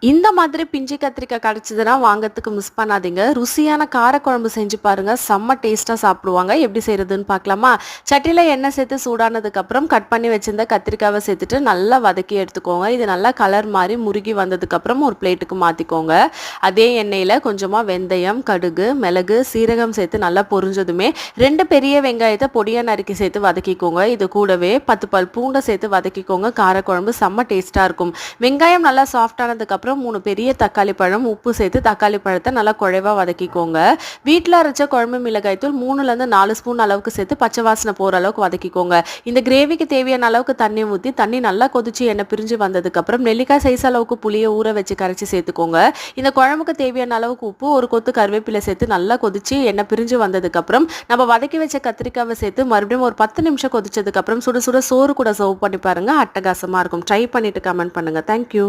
இந்த மாதிரி பிஞ்சு கத்திரிக்காய் கிடைச்சதுன்னா வாங்கறதுக்கு மிஸ் பண்ணாதீங்க. ருசியான காரக்குழம்பு செஞ்சு பாருங்க. செம்ம டேஸ்ட்டா சாப்பிடுவாங்க. எப்படி செய்றதுன்னு பார்க்கலாமா? சட்டியில எண்ணெய் சேர்த்து சூடானதுக்கப்புறம் கட் பண்ணி வச்சிருந்த கத்திரிக்காவ சேர்த்துட்டு நல்லா வதக்கி எடுத்துக்கோங்க. இது நல்லா கலர் மாறி முருகி வந்ததுக்கப்புறம் ஒரு பிளேட்டுக்கு மாத்திக்கோங்க. அதே எண்ணெயில கொஞ்சமா வெந்தயம், கடுகு, மிளகு, சீரகம் சேர்த்து நல்லா பொரிஞ்சதுமே 2 பெரிய வெங்காயத்த பொடியா நறுக்கி சேர்த்து வதக்கிக்கோங்க. இது கூடவே 10 பல் பூண்ட சேர்த்து வதக்கிக்கோங்க. காரக்குழம்பு செம்ம டேஸ்ட்டா இருக்கும். வெங்காயம் நல்லா சாஃப்ட் ஆனதுக்கப்புறம் 3 பெரிய தக்காளி பழம், உப்பு சேர்த்து தக்காளி பழத்தை நல்லா குழைவா வதக்கிக்கோங்க. வீட்டில் அரைச்ச குழம்பு மிளகாய் தூள் 3லேருந்து 4 ஸ்பூன் அளவுக்கு சேர்த்து பச்சை வாசனை போகிற அளவுக்கு வதக்கிக்கோங்க. இந்த கிரேவிக்கு தேவையான அளவுக்கு தண்ணி ஊற்றி தண்ணி நல்லா கொதிச்சு எண்ணெய் பிரிஞ்சு வந்ததுக்கப்புறம் நெல்லிக்காய் சைஸ் அளவுக்கு புளியை ஊற வச்சு கரைச்சி சேர்த்துக்கோங்க. இந்த குழம்புக்கு தேவையான அளவுக்கு உப்பு, ஒரு கொத்து கருவேப்பிலை சேர்த்து நல்லா கொதிச்சு எண்ணெய் பிரிஞ்சு வந்ததுக்கப்புறம் நம்ம வதக்கி வச்ச கத்திரிக்காவை சேர்த்து மறுபடியும் ஒரு 10 நிமிஷம் கொதிச்சதுக்கப்புறம் சுட சுட சோறு கூட சர்வ் பண்ணி பாருங்க. அட்டகாசமாக இருக்கும். ட்ரை பண்ணிட்டு கமெண்ட் பண்ணுங்க. தேங்க்யூ.